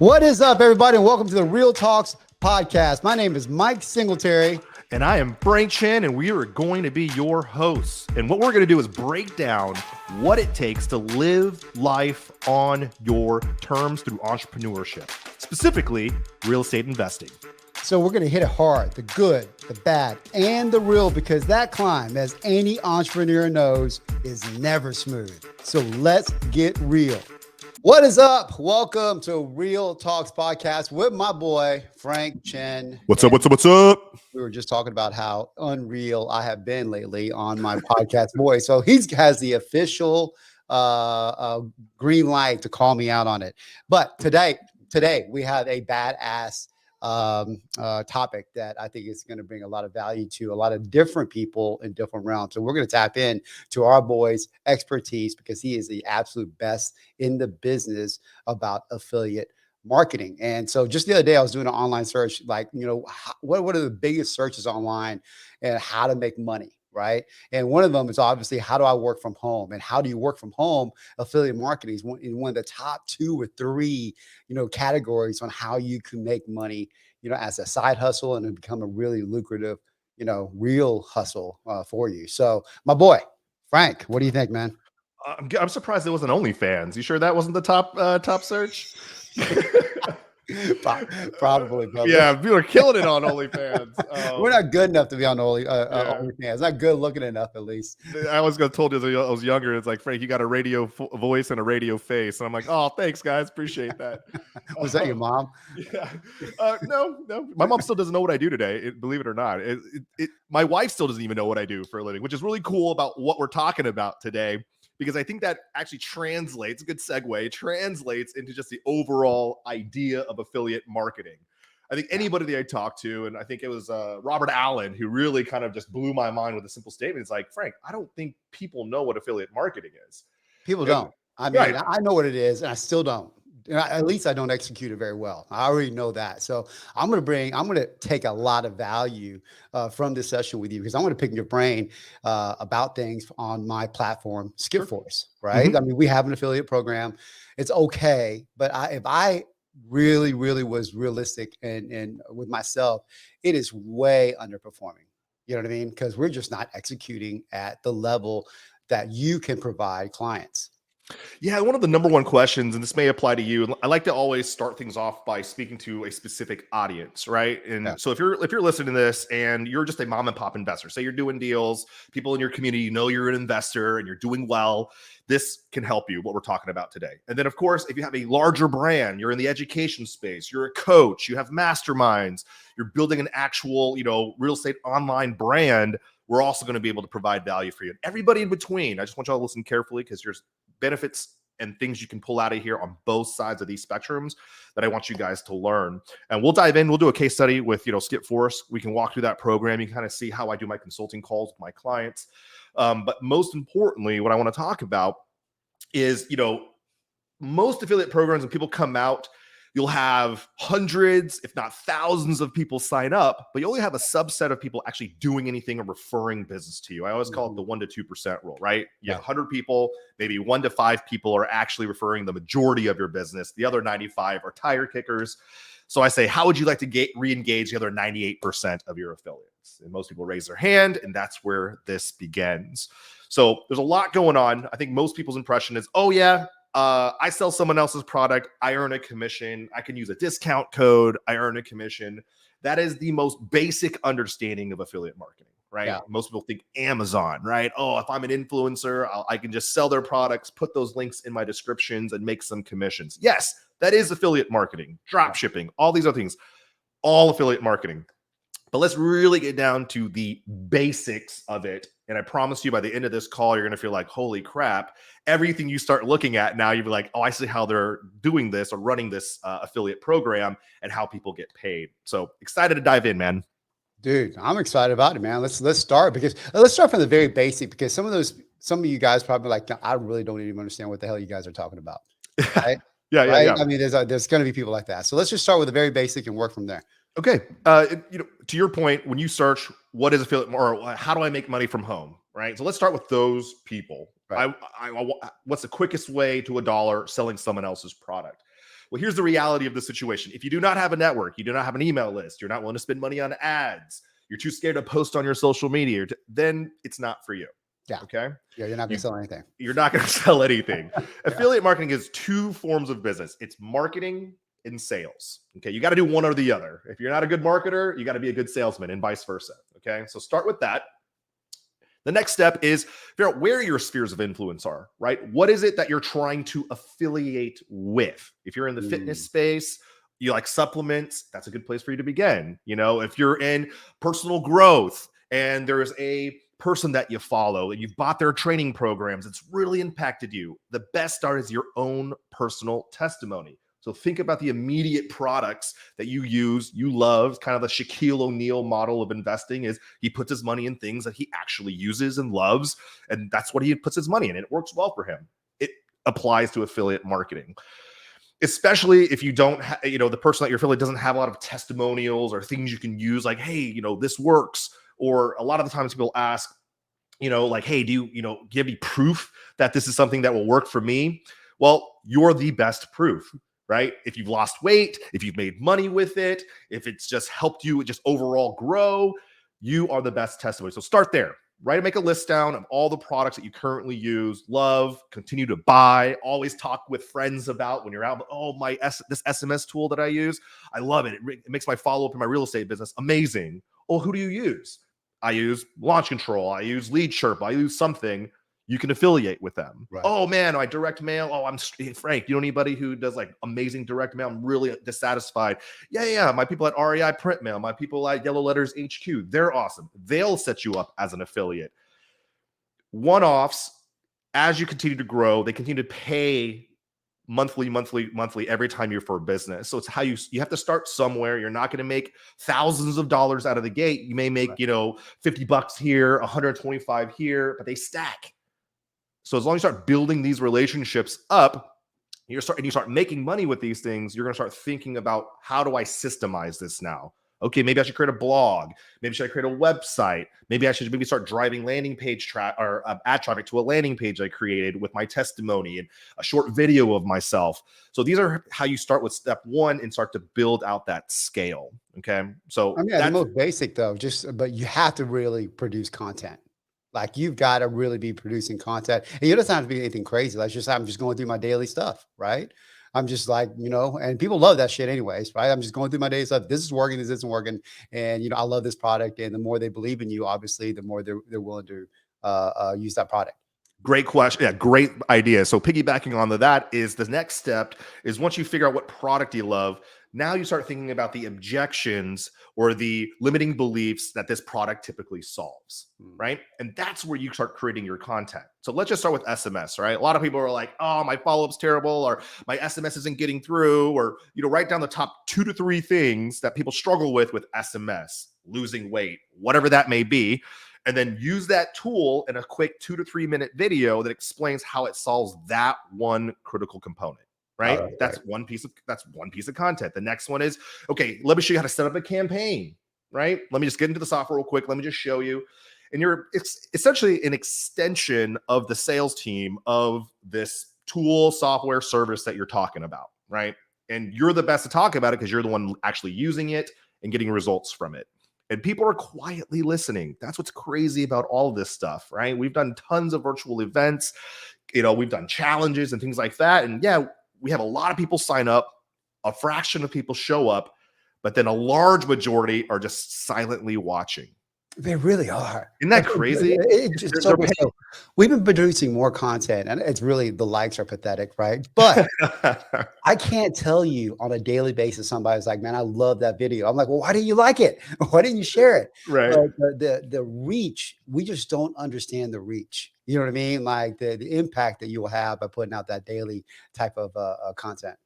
What is up, everybody, and welcome to the Real Talks podcast. My name is Mike Singletary. And I am Frank Chen, and we are going to be your hosts. And what we're going to do is break down what it takes to live life on your terms through entrepreneurship, specifically real estate investing. So we're going to hit it hard, the good, the bad, and the real, because that climb, as any entrepreneur knows, is never smooth. So let's get real. What is up? Welcome to Real Talks podcast with my boy, Frank Chen. What's up? We were just talking about how unreal I have been lately on my podcast boy. So he has the official green light to call me out on it. But today we have a badass topic that I think is going to bring a lot of value to a lot of different people in different realms. So we're going to tap in to our boy's expertise because he is the absolute best in the business about affiliate marketing. And so just the other day, I was doing an online search, like, what are the biggest searches online and how to make money, right? And one of them is obviously, how do I work from home? And how do you work from home? Affiliate marketing is one of the top 2 or 3, categories on how you can make money, as a side hustle and become a really lucrative, real hustle for you. So my boy, Frank, what do you think, man? I'm surprised it wasn't OnlyFans. You sure that wasn't the top search? Probably. Yeah, people are killing it on OnlyFans. We're not good enough to be on OnlyFans. Not good looking enough, at least. I was going to told you as I was younger. It's like, Frank, you got a radio voice and a radio face, and I'm like, oh, thanks, guys, appreciate that. Was that your mom? Yeah. No. My mom still doesn't know what I do today. Believe it or not, my wife still doesn't even know what I do for a living, which is really cool about what we're talking about today. Because I think that actually translates, a good segue, translates into just the overall idea of affiliate marketing. I think anybody that I talked to, and I think it was Robert Allen, who really kind of just blew my mind with a simple statement. It's like, Frank, I don't think people know what affiliate marketing is. People don't. I mean, right. I know what it is, and I still don't. At least I don't execute it very well. I already know that. So I'm going to take a lot of value from this session with you, because I'm going to pick your brain about things on my platform, Skipforce, right? Mm-hmm. I mean, we have an affiliate program. It's okay. But if I really, really was realistic and with myself, it is way underperforming. You know what I mean? Because we're just not executing at the level that you can provide clients. Yeah, one of the number one questions, and this may apply to you, I like to always start things off by speaking to a specific audience, right? And so if you're listening to this and you're just a mom and pop investor, say you're doing deals, people in your community know you're an investor and you're doing well, this can help you, what we're talking about today. And then, of course, if you have a larger brand, you're in the education space, you're a coach, you have masterminds, you're building an actual, real estate online brand, we're also going to be able to provide value for you. And everybody in between, I just want y'all to listen carefully, because there's benefits and things you can pull out of here on both sides of these spectrums that I want you guys to learn. And we'll dive in. We'll do a case study with, Skipforce. We can walk through that program. You can kind of see how I do my consulting calls with my clients. But most importantly, what I want to talk about is, most affiliate programs, when people come out, you'll have hundreds, if not thousands of people sign up, but you only have a subset of people actually doing anything or referring business to you. I always call it the 1% to 2% rule, right? You have 100 people, maybe 1 to 5 people are actually referring the majority of your business. The other 95 are tire kickers. So I say, how would you like to re-engage the other 98% of your affiliates? And most people raise their hand, and that's where this begins. So there's a lot going on. I think most people's impression is, oh yeah, I sell someone else's product, I earn a commission, I can use a discount code, I earn a commission. That is the most basic understanding of affiliate marketing, right? Yeah. Most people think Amazon, right? Oh, if I'm an influencer, I can just sell their products, put those links in my descriptions and make some commissions. Yes, that is affiliate marketing, drop shipping, all these other things, all affiliate marketing. But let's really get down to the basics of it. And I promise you, by the end of this call, you're going to feel like, holy crap, everything you start looking at now, you'll be like, oh, I see how they're doing this or running this affiliate program and how people get paid. So excited to dive in, man. Dude, I'm excited about it, man. Let's start, because let's start from the very basic, because some of you guys probably like, I really don't even understand what the hell you guys are talking about. Right? Yeah. I mean, there's going to be people like that. So let's just start with the very basic and work from there. Okay. To your point, when you search what is affiliate or how do I make money from home, right? So let's start with those people. Right. What's the quickest way to $1 selling someone else's product? Well, here's the reality of the situation. If you do not have a network, you do not have an email list, you're not willing to spend money on ads, you're too scared to post on your social media, then it's not for you. Yeah. Okay. Yeah. You're not going to sell anything. You're not going to sell anything. Yeah. Affiliate marketing is two forms of business. It's marketing and sales. Okay. You got to do one or the other. If you're not a good marketer, you got to be a good salesman and vice versa. Okay. So start with that. The next step is figure out where your spheres of influence are, right? What is it that you're trying to affiliate with? If you're in the fitness space, you like supplements, that's a good place for you to begin. You know, if you're in personal growth and there's a person that you follow and you've bought their training programs, it's really impacted you. The best start is your own personal testimony. So think about the immediate products that you use, you love. Kind of the Shaquille O'Neal model of investing is he puts his money in things that he actually uses and loves, and that's what he puts his money in. And it works well for him. It applies to affiliate marketing, especially if you don't, the person that you're affiliate doesn't have a lot of testimonials or things you can use, like, hey, this works. Or a lot of the times people ask, like, hey, do you give me proof that this is something that will work for me? Well, you're the best proof. Right? If you've lost weight, if you've made money with it, if it's just helped you just overall grow, you are the best testimony. So start there, right? Make a list down of all the products that you currently use, love, continue to buy, always talk with friends about when you're out. Oh, this SMS tool that I use, I love it. It makes my follow-up in my real estate business amazing. Oh, who do you use? I use Launch Control. I use Lead Sherpa. I use something. You can affiliate with them. Right. Oh man, I direct mail. Oh, I'm Frank. You know anybody who does like amazing direct mail? I'm really dissatisfied. Yeah. My people at REI Print Mail, my people at Yellow Letters HQ, they're awesome. They'll set you up as an affiliate. One-offs, as you continue to grow, they continue to pay monthly every time you're for a business. So it's how you have to start somewhere. You're not going to make thousands of dollars out of the gate. You may make, right, $50 here, 125 here, but they stack. So as long as you start building these relationships up, you start making money with these things, you're going to start thinking about, how do I systemize this now? Okay, maybe I should create a blog. Maybe should I create a website? Maybe I should start driving landing page ad traffic to a landing page I created with my testimony and a short video of myself. So these are how you start with step one and start to build out that scale. Okay, so that's the most basic though. But you have to really produce content. Like you've got to really be producing content, and you don't have to be anything crazy. Like I'm just going through my daily stuff, right? I'm just like, and people love that shit anyways, right? I'm just going through my daily stuff. This is working, this isn't working. And, I love this product. And the more they believe in you, obviously, the more they're willing to use that product. Great question. Yeah, great idea. So piggybacking on that is the next step is, once you figure out what product you love, now you start thinking about the objections or the limiting beliefs that this product typically solves, right? And that's where you start creating your content. So let's just start with SMS, right? A lot of people are like, oh, my follow-up's terrible, or my SMS isn't getting through, or, write down the top 2 to 3 things that people struggle with SMS, losing weight, whatever that may be. And then use that tool in a quick 2 to 3 minute video that explains how it solves that one critical component. Right? That's one piece of content. The next one is, okay, let me show you how to set up a campaign, right? Let me just get into the software real quick. Let me just show you. And it's essentially an extension of the sales team of this tool, software, service that you're talking about, right? And you're the best to talk about it because you're the one actually using it and getting results from it. And people are quietly listening. That's what's crazy about all of this stuff, right? We've done tons of virtual events, we've done challenges and things like that. And yeah, we have a lot of people sign up, a fraction of people show up, but then a large majority are just silently watching. They really are. Isn't that crazy? We've been producing more content, and it's really, the likes are pathetic, right? But I can't tell you on a daily basis, somebody's like, man, I love that video. I'm like, well, why didn't you like it? Why didn't you share it? Right. The reach, we just don't understand the reach. You know what I mean? Like the impact that you will have by putting out that daily type of content.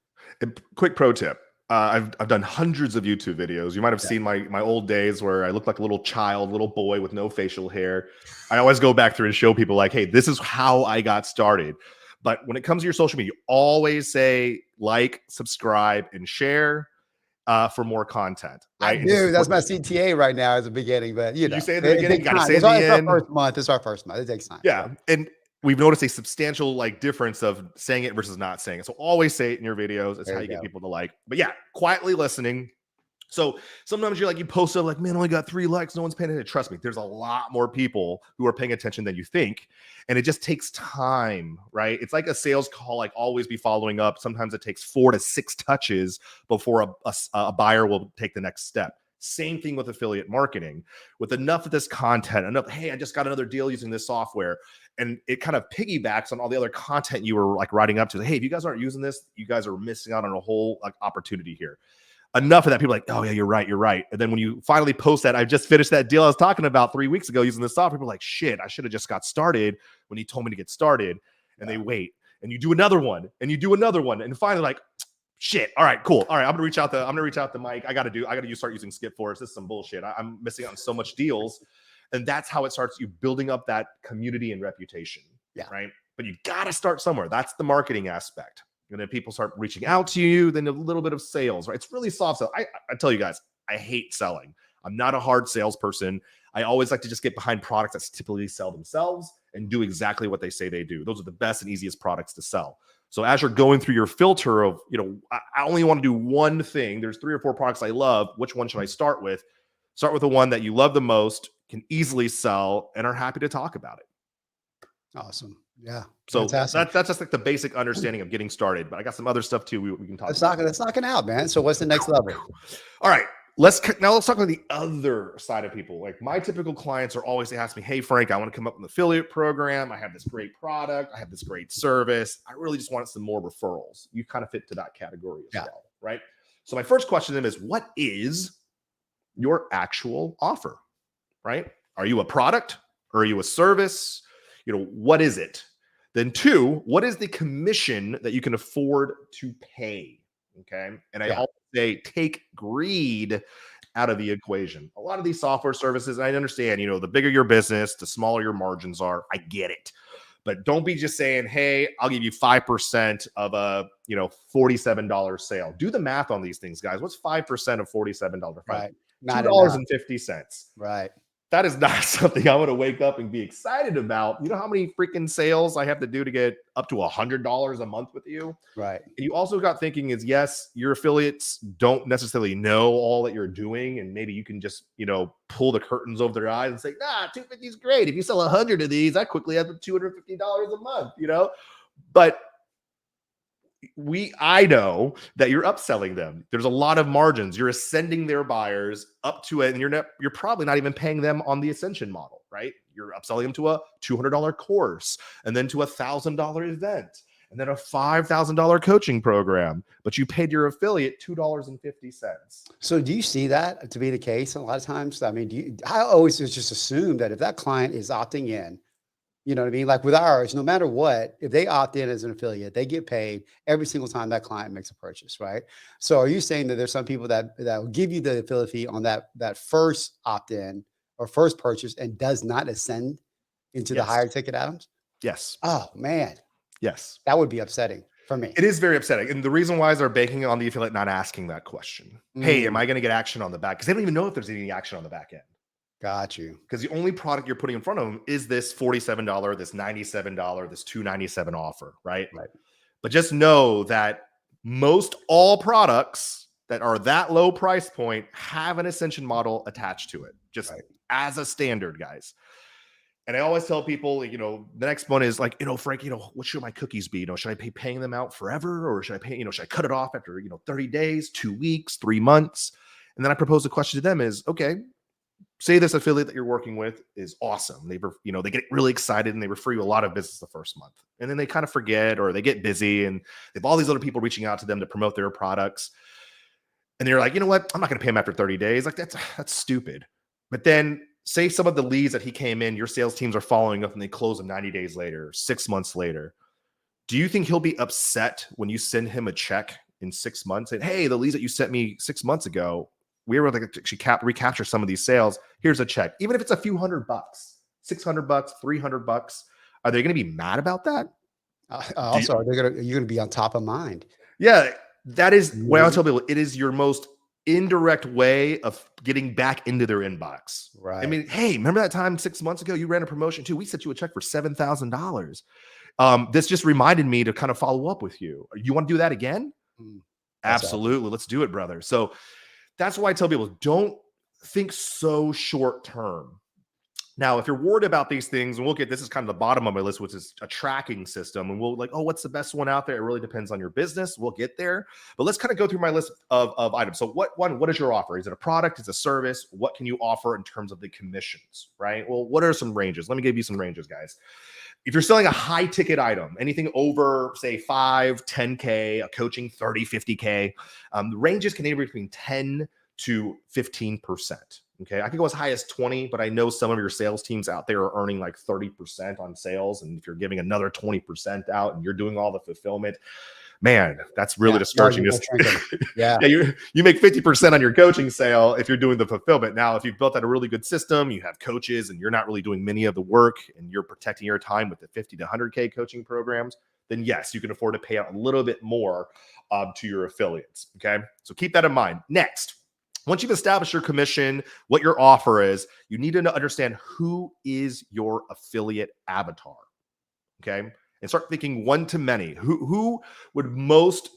And quick pro tip. I've done hundreds of YouTube videos. You might have seen my old days where I looked like a little boy with no facial hair. I always go back through and show people like, hey, this is how I got started. But when it comes to your social media, you always say like, subscribe, and share for more content. Right? I do. That's my CTA right now as a beginning, but you say at the beginning, you got to say at the end. Our first month. It's our first month. It takes time. Yeah. And we've noticed a substantial like difference of saying it versus not saying it. So always say it in your videos. It's There how you you get go. people to like. But yeah, quietly listening. So sometimes you're like, you post up like, man, I only got 3 likes. No one's paying attention. Trust me, there's a lot more people who are paying attention than you think. And it just takes time, right? It's like a sales call, like always be following up. Sometimes it takes 4 to 6 touches before a buyer will take the next step. Same thing with affiliate marketing. With enough of this content, enough, hey, I just got another deal using this software. And it kind of piggybacks on all the other content you were like writing up to. Hey, if you guys aren't using this, you guys are missing out on a whole like opportunity here. Enough of that, people are like, oh yeah, you're right. And then when you finally post that, I just finished that deal I was talking about 3 weeks ago using this software, people are like, shit, I should have just got started when he told me to get started. And they wait, and you do another one, and you do another one, and finally like, shit, all right, cool, all right, I'm gonna reach out to Mike. I gotta start using Skip Force. This is some bullshit. I'm missing out on so much deals. And that's how it starts, you building up that community and reputation. Yeah. Right. But you gotta start somewhere. That's the marketing aspect. And then people start reaching out to you, then a little bit of sales, right? It's really soft sell. I tell you guys, I hate selling. I'm not a hard salesperson. I always like to just get behind products that typically sell themselves and do exactly what they say they do. Those are the best and easiest products to sell. So as you're going through your filter of, I only want to do one thing. There's 3 or 4 products I love. Which one should I start with? Start with the one that you love the most, can easily sell, and are happy to talk about it. Awesome. Yeah. So Fantastic. that's just like the basic understanding of getting started. But I got some other stuff too we can talk about. Let's knock it out, man. So what's the next level? All right. Let's talk about the other side of people. Like my typical clients are always, they ask me, hey, Frank, I want to come up with an affiliate program. I have this great product. I have this great service. I really just want some more referrals. You kind of fit to that category as well, right? So my first question to them is, what is your actual offer, right? Are you a product or are you a service? What is it? Then 2, what is the commission that you can afford to pay? Okay. And I always say, take greed out of the equation. A lot of these software services, I understand, the bigger your business, the smaller your margins are. I get it. But don't be just saying, hey, I'll give you 5% of a, $47 sale. Do the math on these things, guys. What's 5% of $47? Right. Not $2.50. Right. That is not something I'm going to wake up and be excited about. You know how many freaking sales I have to do to get up to $100 a month with you? Right. And you also got thinking is, yes, your affiliates don't necessarily know all that you're doing. And maybe you can just, pull the curtains over their eyes and say, nah, 250 is great. If you sell 100 of these, I quickly have $250 a month, But I know that you're upselling them. There's a lot of margins. You're ascending their buyers up to it, and you're probably not even paying them on the ascension model, right? You're upselling them to a $200 course, and then to a $1,000 event, and then a $5,000 coaching program. But you paid your affiliate $2.50. So do you see that to be the case a lot of times? I mean, I always just assume that if that client is opting in, you know what I mean? Like with ours, no matter what, if they opt in as an affiliate, they get paid every single time that client makes a purchase, right? So are you saying that there's some people that will give you the affiliate fee on that first opt-in or first purchase and does not ascend into the higher ticket items? Yes. Oh man. Yes. That would be upsetting for me. It is very upsetting. And the reason why is they're banking on the affiliate not asking that question. Hey, am I going to get action on the back? Because they don't even know if there's any action on the back end. Got you. Because the only product you're putting in front of them is this $47, this $97, this $297 offer, right? Right. But just know that most all products that are that low price point have an ascension model attached to it, just as a standard, guys. And I always tell people, the next one is like, Frank, what should my cookies be? Should I be paying them out forever, or should I pay, should I cut it off after, 30 days, 2 weeks, 3 months? And then I propose a question to them is, okay, say this affiliate that you're working with is awesome. They get really excited and they refer you a lot of business the first month. And then they kind of forget, or they get busy and they have all these other people reaching out to them to promote their products. And they're like, you know what? I'm not going to pay him after 30 days. Like that's stupid. But then say some of the leads that he came in, your sales teams are following up and they close them 90 days later, 6 months later. Do you think he'll be upset when you send him a check in 6 months and, hey, the leads that you sent me 6 months ago, we were able to actually recapture some of these sales. Here's a check. Even if it's a few $100, $600, $300, are they going to be mad about that? Also, you're going to be on top of mind. Yeah, that is what I tell people. It is your most indirect way of getting back into their inbox. Right. I mean, hey, remember that time 6 months ago you ran a promotion too? We sent you a check for $7,000. This just reminded me to kind of follow up with you. You want to do that again? Absolutely. Awesome. Let's do it, brother. So that's why I tell people, don't think so short term. Now, if you're worried about these things, and this is kind of the bottom of my list, which is a tracking system. And we'll like, oh, what's the best one out there? It really depends on your business. We'll get there. But let's kind of go through my list of items. So what is your offer? Is it a product? Is it a service? What can you offer in terms of the commissions, right? Well, what are some ranges? Let me give you some ranges, guys. If you're selling a high ticket item, anything over, say, 5, 10K, a coaching 30, 50K, the ranges can anywhere between 10 to 15%. Okay, I could go as high as 20, but I know some of your sales teams out there are earning like 30% on sales. And if you're giving another 20% out and you're doing all the fulfillment, man, that's really discouraging. Yeah. You make 50% on your coaching sale if you're doing the fulfillment. Now, if you've built out a really good system, you have coaches and you're not really doing many of the work and you're protecting your time with the 50 to 100K coaching programs, then yes, you can afford to pay out a little bit more to your affiliates. Okay, so keep that in mind. Next, once you've established your commission, what your offer is, you need to understand who is your affiliate avatar. Okay, and start thinking one to many. Who would most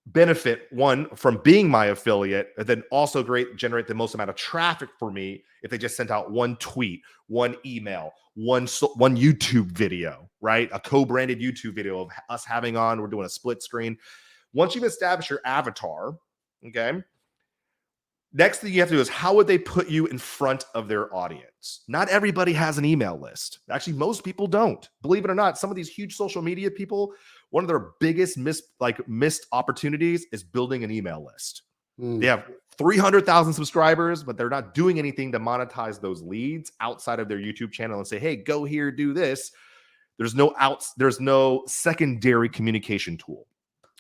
benefit, one, from being my affiliate, and then also generate the most amount of traffic for me if they just sent out one tweet, one email, one YouTube video, right? A co-branded YouTube video of us having on, we're doing a split screen. Once you've established your avatar, okay, next thing you have to do is how would they put you in front of their audience? Not everybody has an email list. Actually, most people don't. Believe it or not, some of these huge social media people, one of their biggest missed opportunities is building an email list. They have 300,000 subscribers, but they're not doing anything to monetize those leads outside of their YouTube channel and say, hey, go here, do this. There's no secondary communication tool.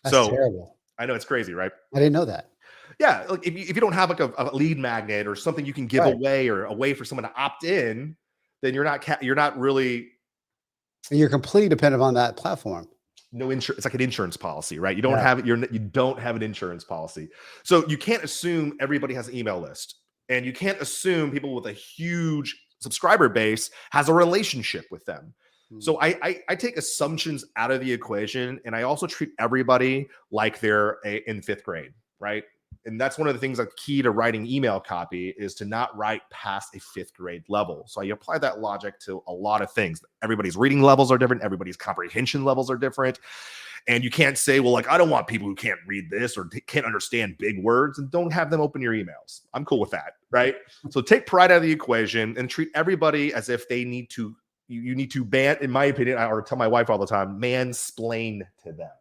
That's terrible. I know, it's crazy, right? I didn't know that. Yeah, like if you don't have like a lead magnet or something you can give away, or a way for someone to opt in, then you're not really. You're completely dependent on that platform. No insurance. It's like an insurance policy, right? You don't have it. You don't have an insurance policy, so you can't assume everybody has an email list, and you can't assume people with a huge subscriber base has a relationship with them. So I take assumptions out of the equation, and I also treat everybody like they're in 5th grade, right? And that's one of the things that's key to writing email copy is to not write past a 5th grade level. So I apply that logic to a lot of things. Everybody's reading levels are different. Everybody's comprehension levels are different. And you can't say, well, like, I don't want people who can't read this or can't understand big words, and don't have them open your emails. I'm cool with that, right? So take pride out of the equation and treat everybody as if they need to, you need to in my opinion, or tell my wife all the time, mansplain to them.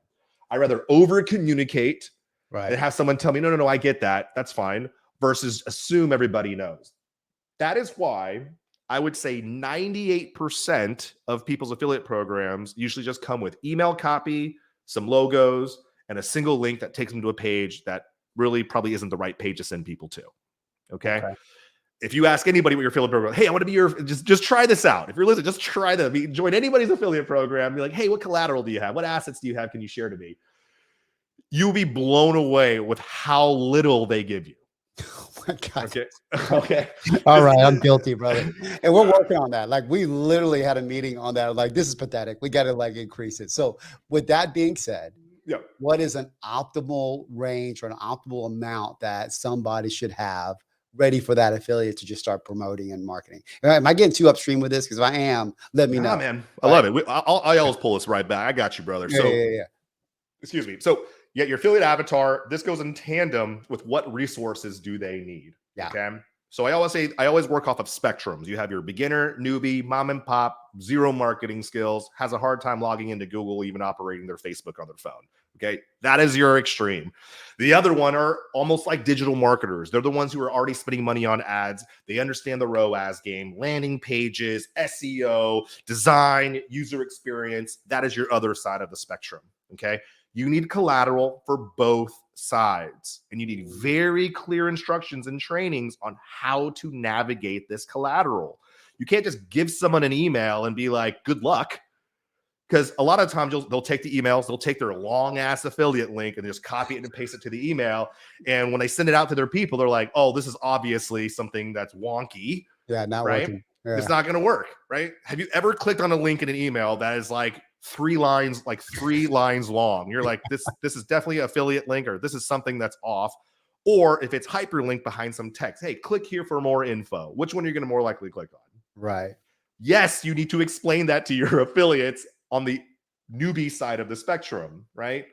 I'd rather over communicate. Right. And have someone tell me, no, I get that. That's fine. Versus assume everybody knows. That is why I would say 98% of people's affiliate programs usually just come with email copy, some logos, and a single link that takes them to a page that really probably isn't the right page to send people to. Okay. If you ask anybody what your affiliate program, hey, I want to be your, just try this out. If you're listening, just try them. Join anybody's affiliate program. Be like, hey, what collateral do you have? What assets do you have? Can you share to me? You'll be blown away with how little they give you. Oh my God. Okay. All right. I'm guilty, brother. And we're working on that. Like, we literally had a meeting on that. Like, this is pathetic. We got to like increase it. So with that being said, what is an optimal range or an optimal amount that somebody should have ready for that affiliate to just start promoting and marketing? Am I getting too upstream with this? Because if I am, let me know. Man. I love it. I always pull us right back. I got you, brother. Excuse me. So your affiliate avatar, this goes in tandem with what resources do they need. Okay. So I always work off of spectrums. You have your beginner, newbie, mom and pop, zero marketing skills, has a hard time logging into Google, even operating their Facebook on their phone. Okay. That is your extreme. The other one are almost like digital marketers. They're the ones who are already spending money on ads. They understand the ROAS game, landing pages, SEO, design, user experience. That is your other side of the spectrum. Okay. You need collateral for both sides, and you need very clear instructions and trainings on how to navigate this collateral. You can't just give someone an email and be like, good luck, Because a lot of times they'll take the emails, they'll take their long ass affiliate link and just copy it and paste it to the email. And when they send it out to their people, they're like, oh, this is obviously something that's wonky. Yeah, not right? working. Yeah. It's not going to work, right? Have you ever clicked on a link in an email that is like 3 lines long? You're like, this is definitely an affiliate link, or this is something that's off. Or if it's hyperlinked behind some text, hey, click here for more info. Which one are you going to more likely click on? Right. Yes, you need to explain that to your affiliates on the newbie side of the spectrum, right?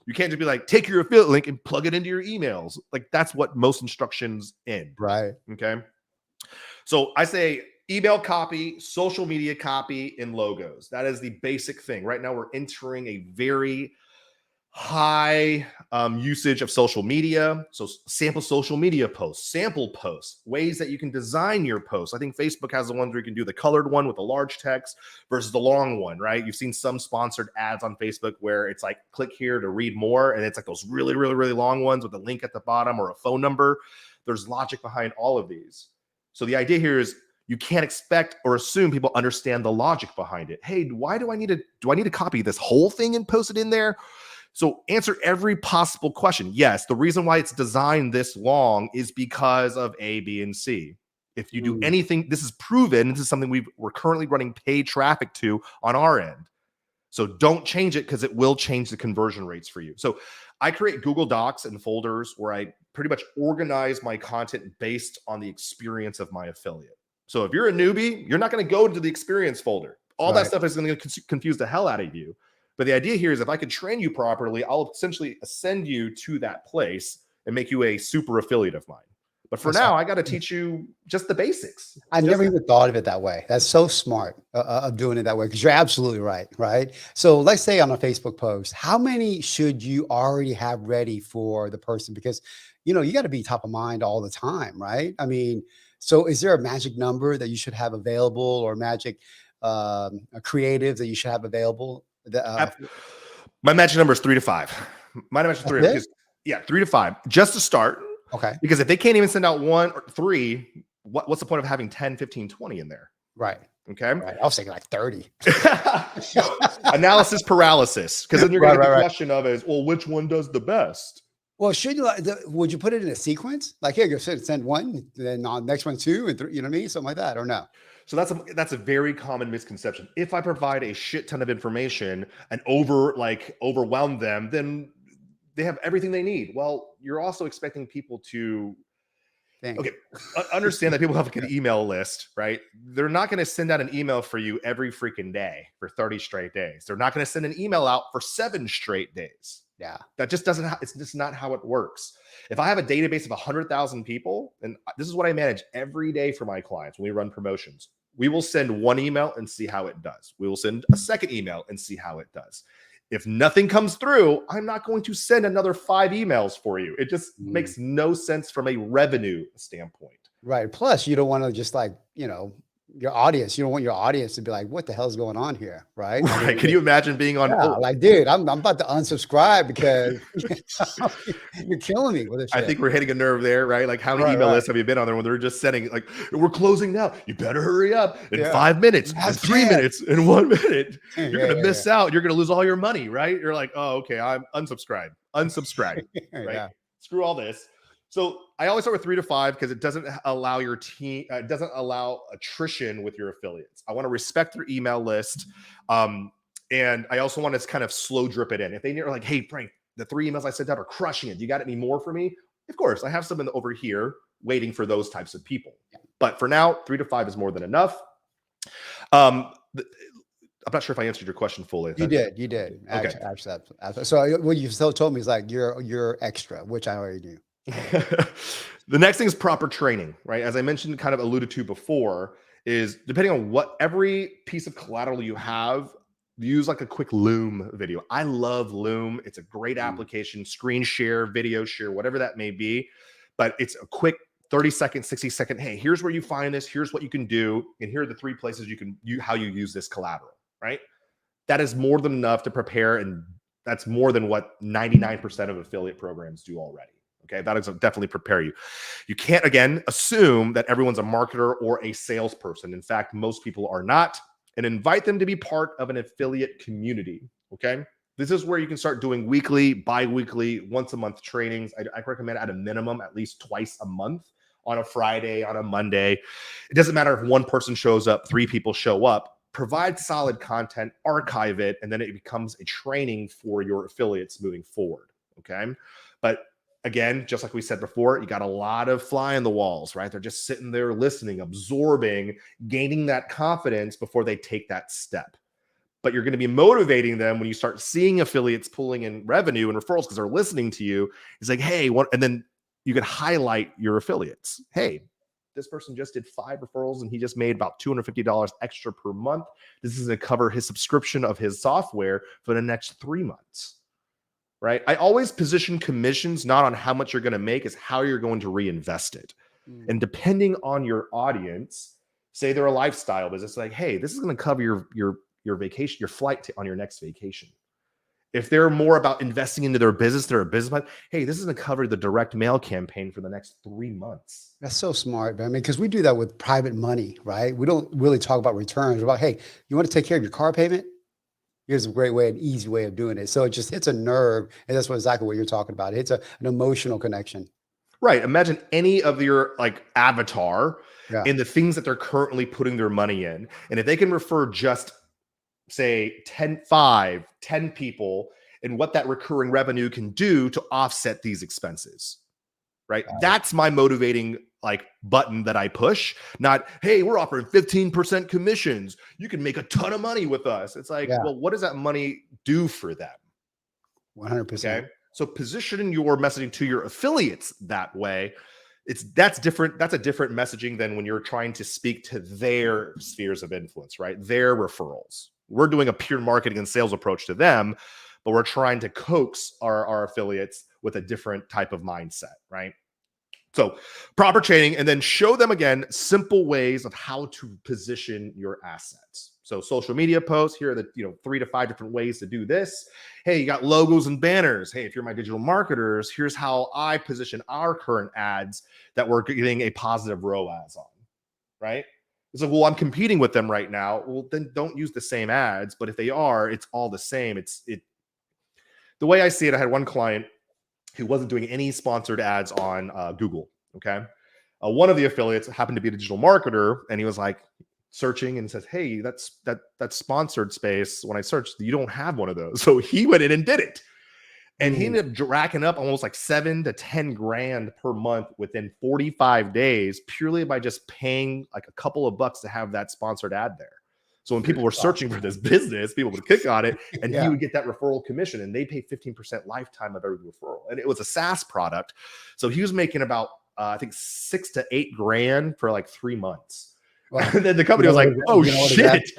You can't just be like, take your affiliate link and plug it into your emails. Like that's what most instructions end. Right. Okay. So I say email copy, social media copy, and logos. That is the basic thing. Right now, we're entering a very high usage of social media. So sample social media posts, sample posts, ways that you can design your posts. I think Facebook has the ones where you can do the colored one with the large text versus the long one, right? You've seen some sponsored ads on Facebook where it's like, click here to read more. And it's like those really, really, really long ones with a link at the bottom or a phone number. There's logic behind all of these. So the idea here is you can't expect or assume people understand the logic behind it. Hey, why do I need to copy this whole thing and post it in there? So answer every possible question. Yes, the reason why it's designed this long is because of A, B, and C. If you do anything, this is proven. This is something we're currently running paid traffic to on our end. So don't change it because it will change the conversion rates for you. So I create Google Docs and folders where I pretty much organize my content based on the experience of my affiliate. So if you're a newbie, you're not going to go to the experience folder. All that stuff is going to confuse the hell out of you. But the idea here is if I can train you properly, I'll essentially send you to that place and make you a super affiliate of mine. But for now, I got to teach you just the basics. I never even thought of it that way. That's so smart of doing it that way because you're absolutely right. Right. So let's say on a Facebook post, how many should you already have ready for the person? Because, you got to be top of mind all the time. Right. I mean, so is there a magic number that you should have available or magic creative that you should have available? My magic number is 3 to 5. My magic 3 because 3 to 5 just to start. Okay. Because if they can't even send out 1 or 3, what's the point of having 10, 15, 20 in there? Right. Okay. Right. I was thinking like 30. Analysis paralysis. Because then you're going to get the question of is, well, which one does the best? Well, would you put it in a sequence? Like, here, go send 1, then on next one 2, and 3, you know what I mean? Something like that, or no? So that's a very common misconception. If I provide a shit ton of information and overwhelm them, then they have everything they need. Well, you're also expecting people to understand that people have like an email list, right? They're not going to send out an email for you every freaking day for 30 straight days. They're not going to send an email out for 7 straight days. Yeah. That just doesn't, it's just not how it works. If I have a database of 100,000 people, and this is what I manage every day for my clients when we run promotions, we will send 1 email and see how it does. We will send a second email and see how it does. If nothing comes through, I'm not going to send another 5 emails for you. It just makes no sense from a revenue standpoint. Right. Plus, you don't want to just your audience. You don't want your audience to be like, what the hell's going on here? Right. Right. I mean, can you imagine being on? Like, dude, I'm about to unsubscribe because you're killing me with this shit. I think we're hitting a nerve there, right? Like, how many email lists have you been on there when they're just sending like, we're closing now. You better hurry up in 5 minutes, in 3 minutes, in 1 minute. You're going to miss out. You're going to lose all your money, right? You're like, oh, okay, I'm unsubscribe, right? Screw all this. So I always start with 3 to 5 because it doesn't allow your team, it doesn't allow attrition with your affiliates. I want to respect their email list. And I also want to kind of slow drip it in. If they are like, hey, Frank, the 3 emails I sent out are crushing it. You got any more for me? Of course, I have some over here waiting for those types of people. But for now, 3 to 5 is more than enough. I'm not sure if I answered your question fully. You did. Okay. Absolutely. So what you still told me is like you're extra, which I already knew. The next thing is proper training, right? As I mentioned, kind of alluded to before, is depending on what every piece of collateral you have, use like a quick Loom video. I love Loom. It's a great application, screen share, video share, whatever that may be. But it's a quick 30-second, 60-second, hey, here's where you find this, here's what you can do, and here are the 3 places how you use this collateral, right? That is more than enough to prepare, and that's more than what 99% of affiliate programs do already. Okay, that is definitely prepare you. You can't, again, assume that everyone's a marketer or a salesperson. In fact, most people are not. and invite them to be part of an affiliate community. Okay. This is where you can start doing weekly, bi-weekly, once a month trainings. I recommend at a minimum at least twice a month, on a Friday, on a Monday. It doesn't matter if one person shows up, 3 people show up. Provide solid content, archive it, and then it becomes a training for your affiliates moving forward. Okay. But again, just like we said before, you got a lot of fly in the walls, right? They're just sitting there listening, absorbing, gaining that confidence before they take that step. But you're going to be motivating them when you start seeing affiliates pulling in revenue and referrals because they're listening to you. It's like, hey, what? And then you can highlight your affiliates. Hey, this person just did 5 referrals and he just made about $250 extra per month. This is going to cover his subscription of his software for the next 3 months, right? I always position commissions not on how much you're going to make, is how you're going to reinvest it. And depending on your audience, say they're a lifestyle business, like, hey, this is going to cover your vacation, your flight on your next vacation. If they're more about investing into their business, they're a businessman, hey, this is going to cover the direct mail campaign for the next 3 months. That's so smart, man. I mean, because we do that with private money, right? We don't really talk about returns. We're about, hey, you want to take care of your car payment? Here's a great way, an easy way of doing it. So it just hits a nerve, and that's exactly what you're talking about. It's an emotional connection. Right. Imagine any of your like avatar Yeah. in the things that they're currently putting their money in. And if they can refer just say 10 people, and what that recurring revenue can do to offset these expenses, right? That's my motivating like button that I push, not, hey, we're offering 15% commissions, you can make a ton of money with us. It's like, well, what does that money do for them? 100%. Okay. So positioning your messaging to your affiliates that way, that's different. That's a different messaging than when you're trying to speak to their spheres of influence, right? Their referrals. We're doing a pure marketing and sales approach to them, but we're trying to coax our affiliates with a different type of mindset, right? So proper training, and then show them again simple ways of how to position your assets. So social media posts, here are the 3 to 5 different ways to do this. Hey, you got logos and banners. Hey, if you're my digital marketers, here's how I position our current ads that we're getting a positive ROAS on, right? It's like, well, I'm competing with them right now. Well, then don't use the same ads. But if they are, it's all the same. The way I see it, I had one client who wasn't doing any sponsored ads on Google. Okay. One of the affiliates happened to be a digital marketer, and he was like searching and says, hey, that's sponsored space. When I searched, you don't have one of those. So he went in and did it. And he ended up racking up almost like 7 to 10 grand per month within 45 days, purely by just paying like a couple of bucks to have that sponsored ad there. So when people were searching for this business, people would click on it, and he would get that referral commission, and they pay 15% lifetime of every referral. And it was a SaaS product. So he was making about, I think 6 to 8 grand for like 3 months. Wow. And then the company was like, oh, shit.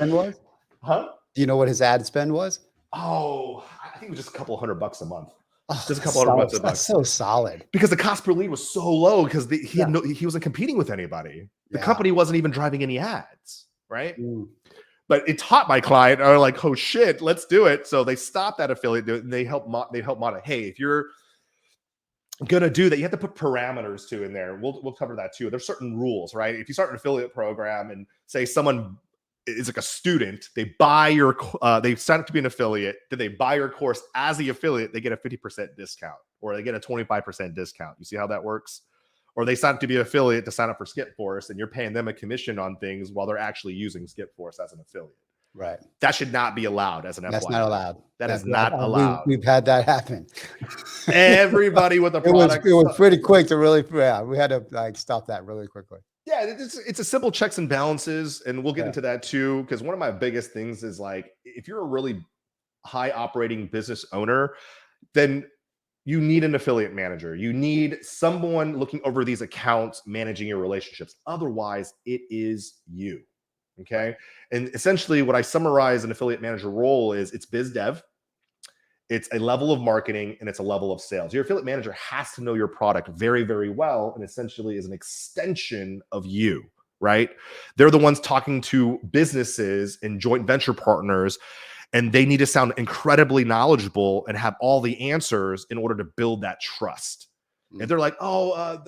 Huh? Do you know what his ad spend was? Oh, I think it was just a couple $100 a month. Oh, just a couple $100 a month. That's so solid. Because the cost per lead was so low, because he wasn't competing with anybody. The company wasn't even driving any ads, right? But it taught my client, are like, oh shit, let's do it. So they stopped that affiliate, and they help monitor. Hey, if you're gonna do that, you have to put parameters too in there. We'll cover that too. There's certain rules, right? If you start an affiliate program and say someone is like a student, they sign up to be an affiliate, then they buy your course as the affiliate, they get a 50% discount, or they get a 25% discount. You see how that works? Or they sign up to be an affiliate to sign up for Skipforce, and you're paying them a commission on things while they're actually using Skipforce as an affiliate. Right. That should not be allowed as an FYI. That's not allowed. That is not allowed. We've had that happen. Everybody with a product. It was pretty quick to really, we had to like stop that really quickly. Yeah, it's a simple checks and balances, and we'll get into that too, because one of my biggest things is like, if you're a really high operating business owner, then you need an affiliate manager. You need someone looking over these accounts, managing your relationships. Otherwise, it is you. Okay. And essentially, what I summarize an affiliate manager role is, it's biz dev, it's a level of marketing, and it's a level of sales. Your affiliate manager has to know your product very, very well, and essentially is an extension of you, right? They're the ones talking to businesses and joint venture partners, and they need to sound incredibly knowledgeable and have all the answers in order to build that trust. And they're like, oh,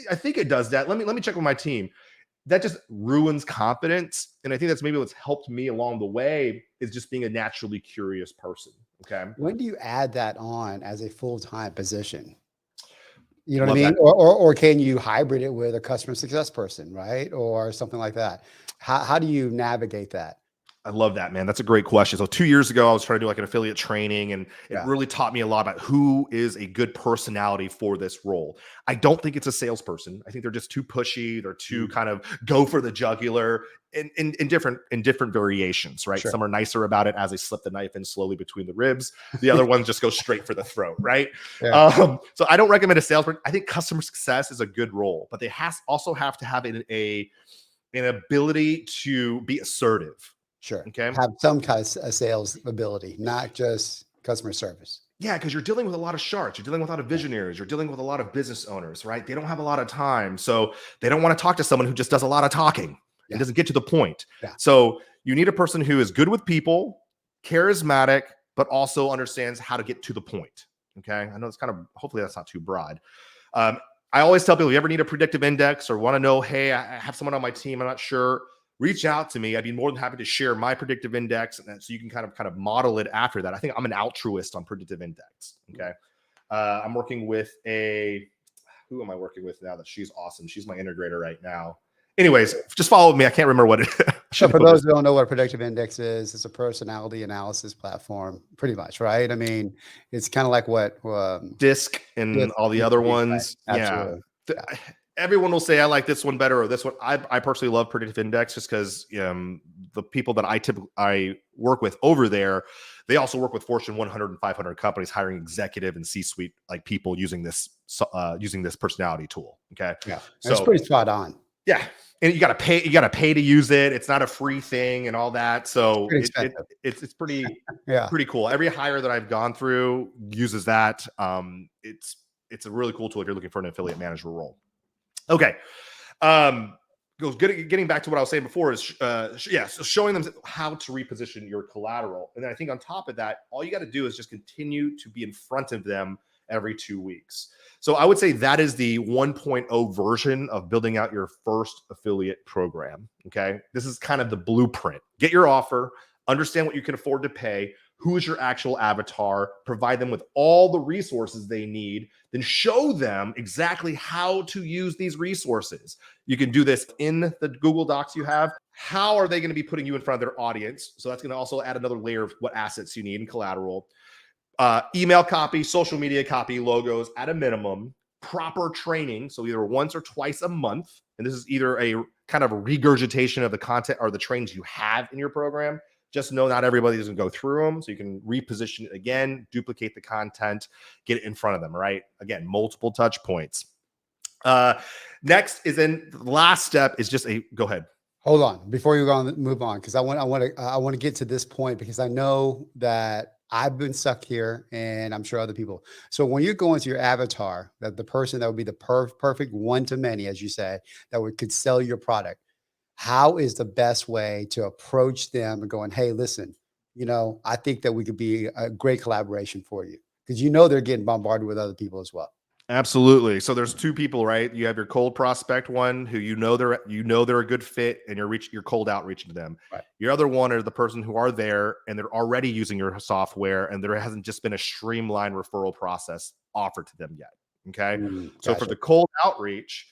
I think it does that. Let me check with my team. that just ruins confidence. And I think that's maybe what's helped me along the way is just being a naturally curious person. Okay. When do you add that on as a full-time position? You know what I Love mean? that. Or can you hybrid it with a customer success person, right? Or something like that. How do you navigate that? I love that, man. That's a great question. So 2 years ago, I was trying to do like an affiliate training, and it Yeah. really taught me a lot about who is a good personality for this role. I don't think it's a salesperson. I think they're just too pushy. They're too Mm, kind of go for the jugular in different variations, right? sure. Some are nicer about it as they slip the knife in slowly between the ribs. The other ones just go straight for the throat, right? Yeah. So I don't recommend a salesperson. I think customer success is a good role, but they also have to have an ability to be assertive. Sure. Okay. Have some kind of sales ability, not just customer service. Yeah, because you're dealing with a lot of sharks. You're dealing with a lot of Yeah. visionaries. You're dealing with a lot of business owners, right? They don't have a lot of time. So they don't want to talk to someone who just does a lot of talking and Yeah. doesn't get to the point. Yeah. So you need a person who is good with people, charismatic, but also understands how to get to the point. Okay. I know it's kind of, hopefully that's not too broad. Um, I always tell people, if you ever need a predictive index or want to know, hey, I have someone on my team, I'm not sure, reach out to me. I'd be more than happy to share my predictive index, and so you can kind of model it after that. I think I'm an altruist on predictive index. Okay. I'm working with who am I working with now that she's awesome? She's my integrator right now. Anyways, just follow me. I can't remember what it So should for know those this. who don't know what a predictive index is, it's a personality analysis platform, pretty much, right? I mean, it's kind of like what Disc and yes, all the used other to be, right? ones. Yeah. Absolutely. Th- Yeah. Everyone will say I like this one better or this one. I personally love predictive index just because the people that I work with over there, they also work with Fortune 100 and 500 companies hiring executive and C-suite like people using this personality tool. Okay. Yeah. And it's So pretty spot on. yeah, and you got to pay to use it. It's not a free thing and all that. It's So pretty it's expensive. it's pretty Yeah. pretty cool. Every hire that I've gone through uses that. It's a really cool tool if you're looking for an affiliate manager role. Okay. Getting back to what I was saying before is so showing them how to reposition your collateral. And then I think on top of that, all you got to do is just continue to be in front of them every 2 weeks. So I would say that is the 1.0 version of building out your first affiliate program. Okay. This is kind of the blueprint. Get your offer, understand what you can afford to pay, who is your actual avatar, provide them with all the resources they need, then show them exactly how to use these resources. You can do this in the Google Docs you have. How are they going to be putting you in front of their audience? So that's going to also add another layer of what assets you need in collateral. Email copy, social media copy, logos at a minimum, proper training. So either once or twice a month. And this is either a kind of a regurgitation of the content or the trainings you have in your program. Just know not everybody is going to go through them. So you can reposition it again, duplicate the content, get it in front of them, right? Again, multiple touch points. Next is the last step is just go ahead. Hold on before you move on, because I want to get to this point because I know that I've been stuck here, and I'm sure other people. So when you're going to your avatar, that the person that would be the perfect one to many, as you say, that could sell your product. How is the best way to approach them and going, hey, listen, I think that we could be a great collaboration for you because they're getting bombarded with other people as well. Absolutely. So there's two people, right? You have your cold prospect one who they're a good fit, and you're cold outreaching to them. Right. Your other one are the person who are there and they're already using your software, and there hasn't just been a streamlined referral process offered to them yet. Okay. So for Gotcha. the cold outreach,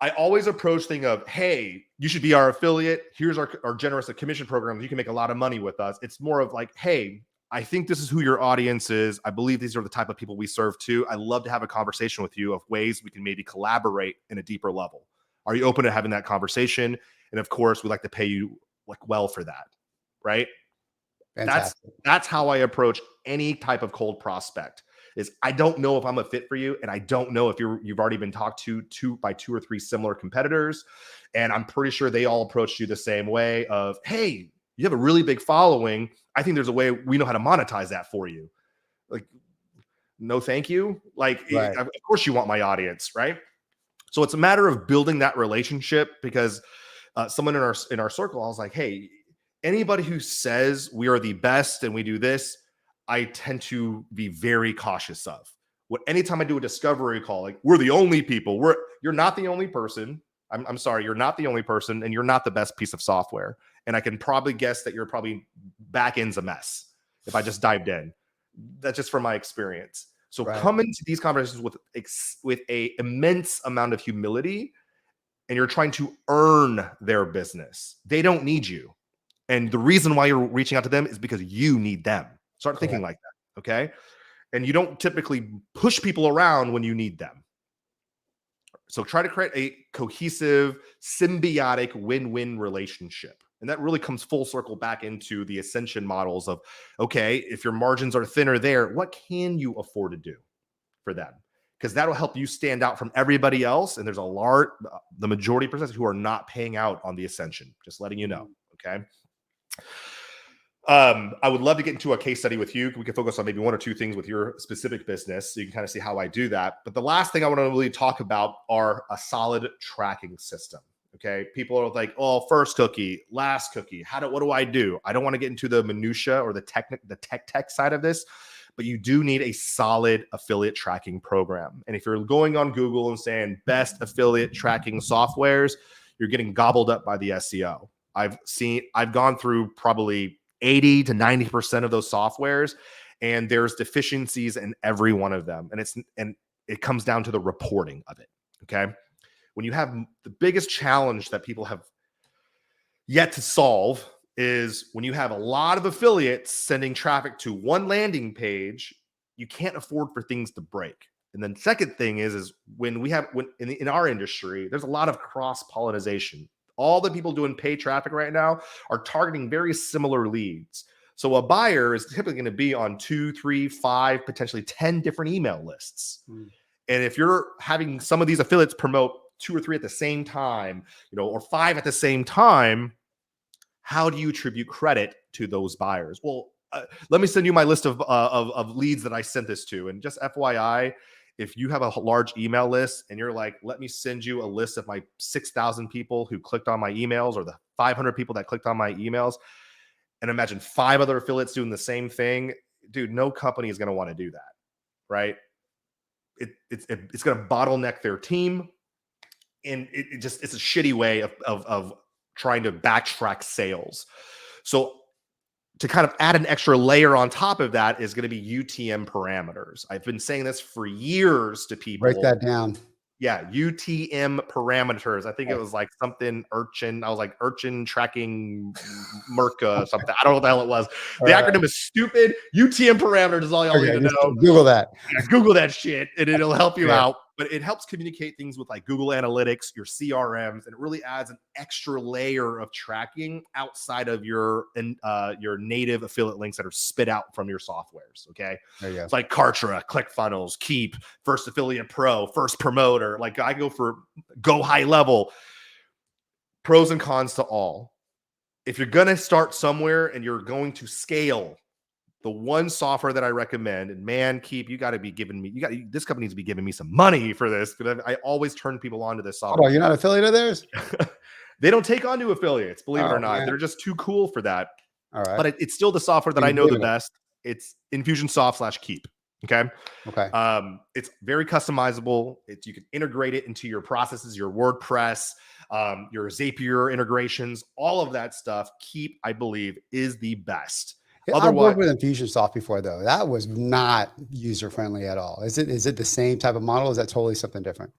I always approach thing of, hey, you should be our affiliate. Here's our generous commission program. You can make a lot of money with us. It's more of like, hey, I think this is who your audience is. I believe these are the type of people we serve too. I love to have a conversation with you of ways we can maybe collaborate in a deeper level. Are you open to having that conversation? And of course, we'd like to pay you like well for that, right? That's Fantastic. that's how I approach any type of cold prospect. Is I don't know if I'm a fit for you, and I don't know if you've already been talked to by 2 or 3 similar competitors, and I'm pretty sure they all approached you the same way of, hey, you have a really big following. I think there's a way we know how to monetize that for you. Like, no, thank you. Like, Right. of course you want my audience, right? So it's a matter of building that relationship because someone in our circle, I was like, hey, anybody who says we are the best and we do this, I tend to be very cautious of. Anytime I do a discovery call, like we're the only people, you're not the only person. I'm sorry, you're not the only person, and you're not the best piece of software. And I can probably guess that your probably back end's a mess if I just dived in. That's just from my experience. So come into these conversations with a immense amount of humility, and you're trying to earn their business. They don't need you. And the reason why you're reaching out to them is because you need them. Start thinking like that, okay? And you don't typically push people around when you need them. So try to create a cohesive, symbiotic win-win relationship. And that really comes full circle back into the ascension models of, okay, if your margins are thinner there, what can you afford to do for them? Because that'll help you stand out from everybody else. And there's the majority of percent who are not paying out on the ascension, just letting you know, okay? I would love to get into a case study with you. We can focus on maybe one or two things with your specific business so you can kind of see how I do that. But the last thing I want to really talk about are a solid tracking system. Okay. People are like, oh, first cookie, last cookie. What do I do? I don't want to get into the minutia or the tech side of this, but you do need a solid affiliate tracking program. And if you're going on Google and saying best affiliate tracking softwares, you're getting gobbled up by the SEO. I've gone through probably 80 to 90% of those softwares, and there's deficiencies in every one of them. And it comes down to the reporting of it. Okay. When you have the biggest challenge that people have yet to solve is when you have a lot of affiliates sending traffic to one landing page, you can't afford for things to break. And then second thing is when in our industry, there's a lot of cross-pollination. All the people doing paid traffic right now are targeting very similar leads. So a buyer is typically going to be on 2, 3, 5, potentially 10 different email lists. And if you're having some of these affiliates promote 2 or 3 at the same time, or 5 at the same time, how do you attribute credit to those buyers? Well, let me send you my list of leads that I sent this to. And just FYI, if you have a large email list and you're like, let me send you a list of my 6,000 people who clicked on my emails, or the 500 people that clicked on my emails, and imagine 5 other affiliates doing the same thing, dude, no company is going to want to do that, right? It's going to bottleneck their team. And it's a shitty way of trying to backtrack sales. So to kind of add an extra layer on top of that is going to be UTM parameters. I've been saying this for years to people. Break that down. Yeah, UTM parameters. I think it was like something urchin. I was like urchin tracking Merca something. I don't know what the hell it was. The acronym is stupid. UTM parameters is all y'all need to know. Google that. Yeah, Google that shit, and it'll help you out. But it helps communicate things with like Google Analytics, your CRMs, and it really adds an extra layer of tracking outside of your native affiliate links that are spit out from your softwares. Okay, there you go. It's like Kartra, ClickFunnels, Keep, First Affiliate Pro, First Promoter. Like I go high level. Pros and cons to all. If you're gonna start somewhere and you're going to scale, the one software that I recommend, and man, Keep, you got to be giving me, this company needs to be giving me some money for this, because I always turn people on to this software. Oh, you're not an affiliate of theirs? They don't take on new affiliates, believe it or not. Man. They're just too cool for that. All right. But it's still the software that I know the best. It's Infusionsoft/Keep. Okay. It's very customizable. You can integrate it into your processes, your WordPress, your Zapier integrations, all of that stuff. Keep, I believe, is the best. I've worked with Infusionsoft before, though. That was not user-friendly at all. Is it the same type of model? Is that totally something different?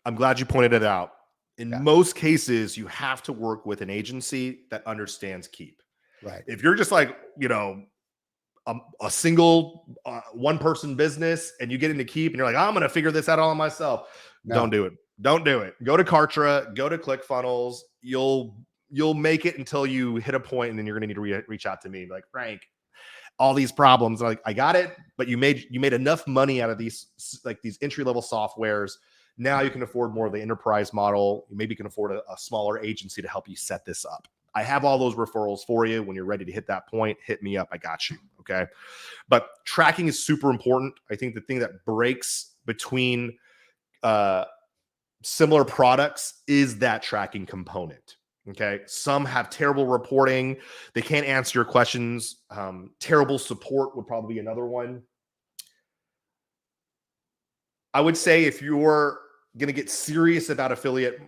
I'm glad you pointed it out. In most cases, you have to work with an agency that understands Keep. Right. If you're just like, a single one-person business and you get into Keep and you're like, I'm going to figure this out all on myself. No. Don't do it. Don't do it. Go to Kartra, go to ClickFunnels. You'll make it until you hit a point, and then you're going to need to reach out to me. Like, Frank, all these problems. Like, I got it, but you made enough money out of these entry-level softwares. Now you can afford more of the enterprise model. You maybe can afford a smaller agency to help you set this up. I have all those referrals for you. When you're ready to hit that point, hit me up. I got you. Okay. But tracking is super important. I think the thing that breaks between similar products is that tracking component. Okay. Some have terrible reporting. They can't answer your questions. Terrible support would probably be another one. I would say if you're going to get serious about affiliate,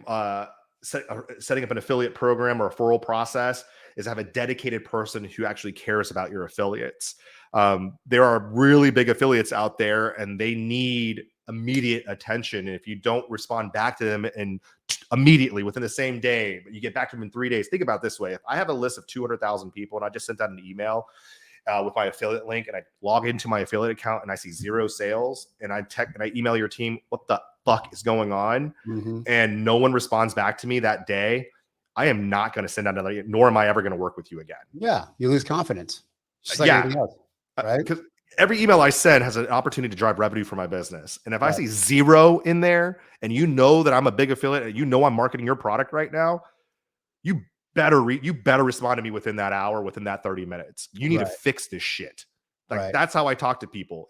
setting up an affiliate program or referral process is have a dedicated person who actually cares about your affiliates. There are really big affiliates out there and they need immediate attention. And if you don't respond back to them and immediately within the same day, but you get back to them in 3 days, think about it this way. If I have a list of 200,000 people and I just sent out an email with my affiliate link and I log into my affiliate account and I see 0 sales and I email your team, what the fuck is going on? Mm-hmm. And no one responds back to me that day, I am not going to send out another, nor am I ever going to work with you again. Yeah. You lose confidence. Just like anything else. Right. Because every email I send has an opportunity to drive revenue for my business. And if I see 0 in there and you know that I'm a big affiliate and you know I'm marketing your product right now, you better respond to me within that hour, within that 30 minutes. You need to fix this shit. Like that's how I talk to people.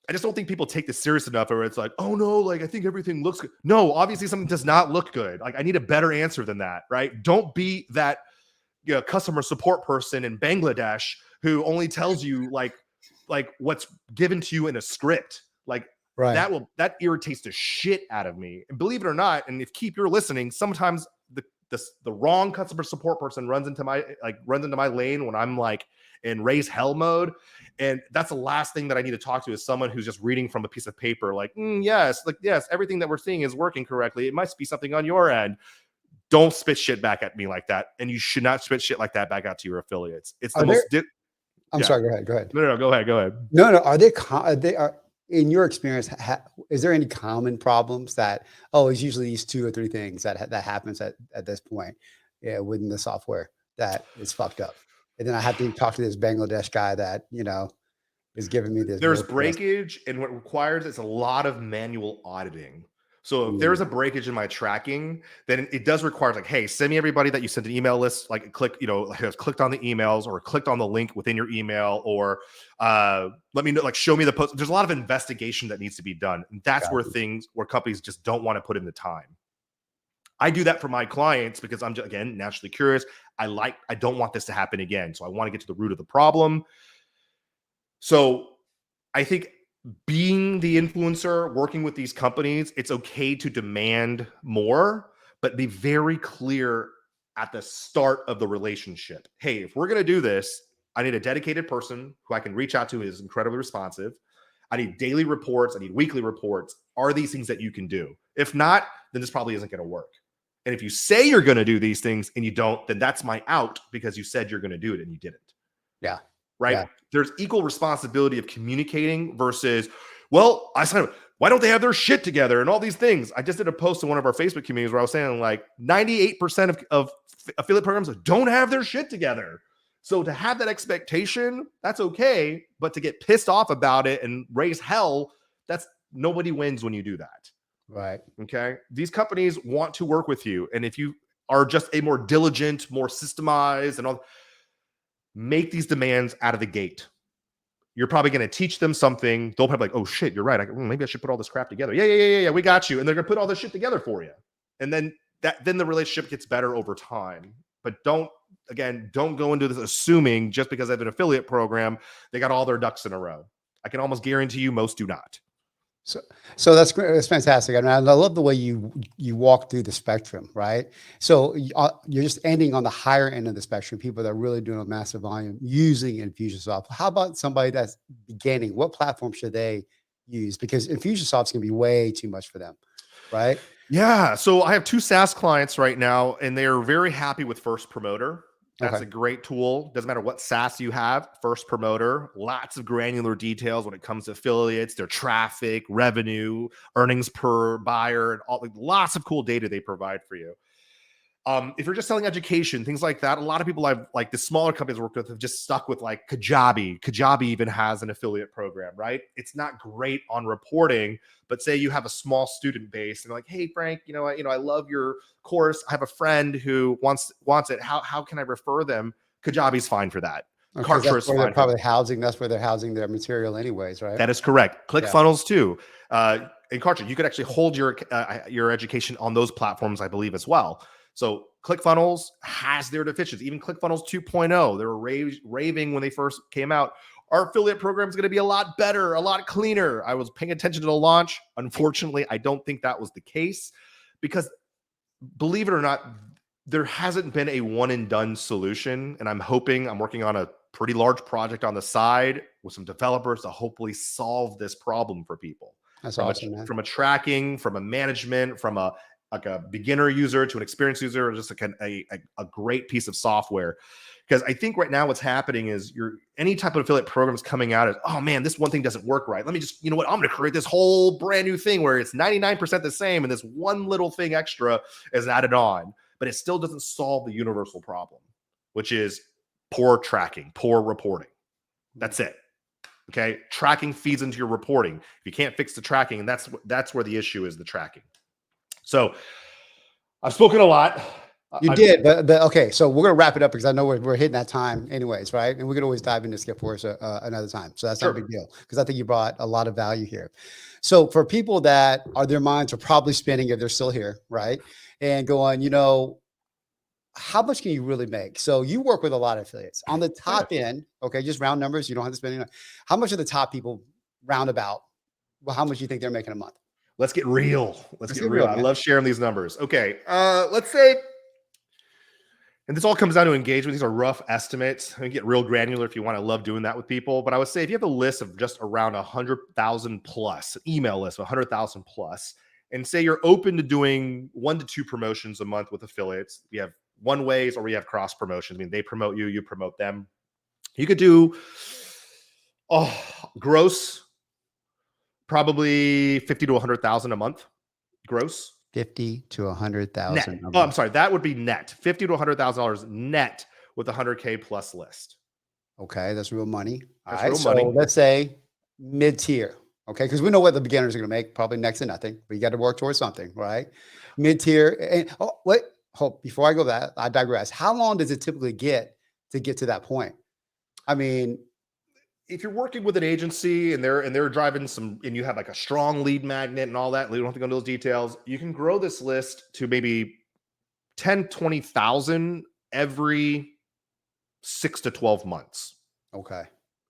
I just don't think people take this serious enough where it's like, oh no, like I think everything looks good. No, obviously something does not look good. Like I need a better answer than that, right? Don't be that customer support person in Bangladesh who only tells you like what's given to you in a script. Like that irritates the shit out of me. And believe it or not, and if you're listening, sometimes the wrong customer support person runs into my lane when I'm like in raise hell mode. And that's the last thing that I need to talk to is someone who's just reading from a piece of paper. Like, yes, everything that we're seeing is working correctly. It must be something on your end. Don't spit shit back at me like that. And you should not spit shit like that back out to your affiliates. It's the most. I'm sorry. Go ahead. No, go ahead. No. Are in your experience, is there any common problems that, it's usually these 2 or 3 things that happens at this point within the software that is fucked up? And then I have to talk to this Bangladesh guy that, is giving me this. There's breakage, and what requires is a lot of manual auditing. So if there's a breakage in my tracking, then it does require like, hey, send me everybody that you sent an email list, like has clicked on the emails or clicked on the link within your email, or let me know, like show me the post. There's a lot of investigation that needs to be done. And that's where companies just don't want to put in the time. I do that for my clients because I'm just, again, naturally curious. I don't want this to happen again. So I want to get to the root of the problem. So I think being the influencer, working with these companies, it's okay to demand more, but be very clear at the start of the relationship. Hey, if we're going to do this, I need a dedicated person who I can reach out to who is incredibly responsive. I need daily reports. I need weekly reports. Are these things that you can do? If not, then this probably isn't going to work. And if you say you're going to do these things and you don't, then that's my out because you said you're going to do it and you didn't. Yeah. Right. Yeah. There's equal responsibility of communicating versus, well, I said, why don't they have their shit together and all these things? I just did a post in one of our Facebook communities where I was saying like 98% of affiliate programs don't have their shit together. So to have that expectation, that's okay. But to get pissed off about it and raise hell, nobody wins when you do that. Right. Okay. These companies want to work with you. And if you are just a more diligent, more systemized and all, make these demands out of the gate. You're probably going to teach them something. They'll probably be like, oh shit, you're right. Maybe I should put all this crap together. Yeah. We got you. And they're going to put all this shit together for you. And then the relationship gets better over time. But don't go into this assuming just because they have an affiliate program, they got all their ducks in a row. I can almost guarantee you most do not. So that's great. That's fantastic. I mean, I love the way you walk through the spectrum, right? So you're just ending on the higher end of the spectrum, people that are really doing a massive volume using Infusionsoft. How about somebody that's beginning? What platform should they use? Because Infusionsoft's going to be way too much for them, right? Yeah. So I have 2 SaaS clients right now, and they are very happy with First Promoter. That's a great tool. Doesn't matter what SaaS you have, First Promoter, lots of granular details when it comes to affiliates, their traffic, revenue, earnings per buyer, and lots of cool data they provide for you. If you're just selling education, things like that, a lot of people I've the smaller companies I worked with have just stuck with like Kajabi. Kajabi even has an affiliate program, right? It's not great on reporting, but say you have a small student base and they're like, hey, Frank, I love your course. I have a friend who wants it. How can I refer them? Kajabi's fine for that. Kartra is fine. Probably housing. That's where they're housing their material anyways, right? That is correct. ClickFunnels too. In Kartra, you could actually hold your education on those platforms, I believe, as well. So ClickFunnels has their deficiencies. Even ClickFunnels 2.0, they were raving when they first came out. our affiliate program is going to be a lot better, a lot cleaner. I was paying attention to the launch. Unfortunately, I don't think that was the case because, believe it or not, there hasn't been a one and done solution. And I'm working on a pretty large project on the side with some developers to hopefully solve this problem for people. That's awesome, man. From a tracking, from a management, from a beginner user to an experienced user, or just like a great piece of software. Because I think right now what's happening is any type of affiliate program is coming out as, oh man, this one thing doesn't work right. Let me just, you know what, I'm going to create this whole brand new thing where it's 99% the same and this one little thing extra is added on, but it still doesn't solve the universal problem, which is poor tracking, poor reporting. That's it. Okay. Tracking feeds into your reporting. If you can't fix the tracking, and that's where the issue is, the tracking. So I've spoken a lot. You did, but okay. So we're gonna wrap it up because I know we're hitting that time, anyways, right? And we could always dive into Skip Force another time. So that's not a big deal because I think you brought a lot of value here. So for people that their minds are probably spinning if they're still here, right? And going, how much can you really make? So you work with a lot of affiliates on the top end. Okay, just round numbers. You don't have to spend any. How much are the top people roundabout? Well, how much do you think they're making a month? Let's get real. Let's get real. I love sharing these numbers. Okay, let's say. And this all comes down to engagement. These are rough estimates. I can get real granular if you want. I love doing that with people. But I would say if you have a list of just around 100,000 plus, an email list of 100,000 plus, and say you're open to doing 1 to 2 promotions a month with affiliates, we have one ways or we have cross promotions. I mean, they promote you, you promote them. You could do gross, probably 50 to 100,000 a month, gross. 50 to 100,000. Oh, I'm sorry. That would be net. $50 to $100,000 net with a 100K plus list. Okay, that's real money. That's all right, real money. So let's say mid-tier. Okay, because we know what the beginners are going to make, probably next to nothing. But you got to work towards something, right? Mid-tier. And before I go that, I digress. How long does it typically get to that point? I mean, if you're working with an agency and they're driving and you have like a strong lead magnet and all that, we don't have to go into those details. You can grow this list to maybe 10, 20,000 every 6 to 12 months. Okay.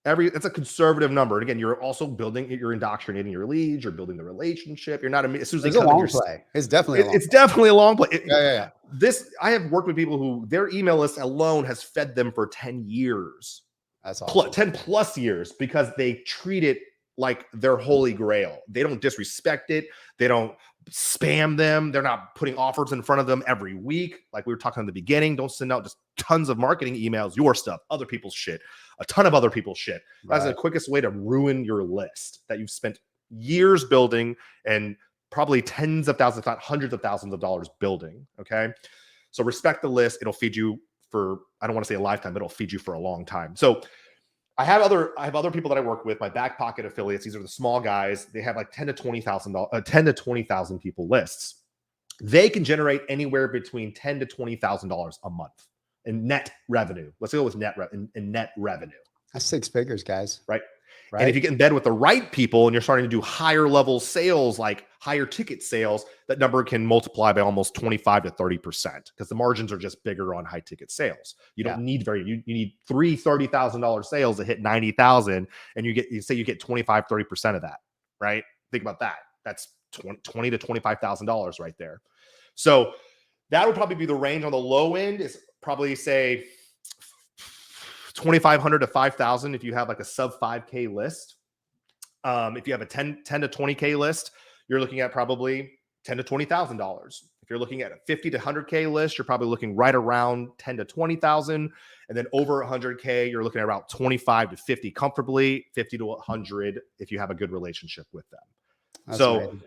It's a conservative number. And again, you're also you're indoctrinating your leads, you're building the relationship. You're not, as soon as they come in, long play. It's definitely it's definitely a long play. Yeah. I have worked with people who their email list alone has fed them for 10 years. That's awesome. 10 plus years, because they treat it like their holy grail. They don't disrespect it. They don't spam them. They're not putting offers in front of them every week. Like we were talking in the beginning, don't send out just tons of marketing emails, your stuff, other people's shit, a ton of other people's shit. That's the quickest way to ruin your list that you've spent years building and probably tens of thousands, if not hundreds of thousands of dollars building. Okay. So respect the list. It'll feed you for, I don't want to say a lifetime, but it'll feed you for a long time. So I have other people that I work with, my back pocket affiliates. These are the small guys. They have like 10 to 20,000 people lists. They can generate anywhere between $10 to $20,000 a month in net revenue. Let's go with net revenue. That's 6 figures, guys. Right. And if you get in bed with the right people and you're starting to do higher level sales, like higher ticket sales, that number can multiply by almost 25 to 30% because the margins are just bigger on high ticket sales. You don't need you need three $30,000 sales to hit 90,000, and you get 25-30% of that, right? Think about that. That's $20 to $25,000 right there. So that would probably be the range. On the low end is probably say 2,500 to 5,000 if you have like a sub 5K list. If you have a 10 to 20K list, you're looking at probably $10 to $20,000. If you're looking at a 50 to 100K list, you're probably looking right around 10 to 20,000. And then over 100K, you're looking at about 25 to 50 comfortably, 50 to 100 if you have a good relationship with them. That's so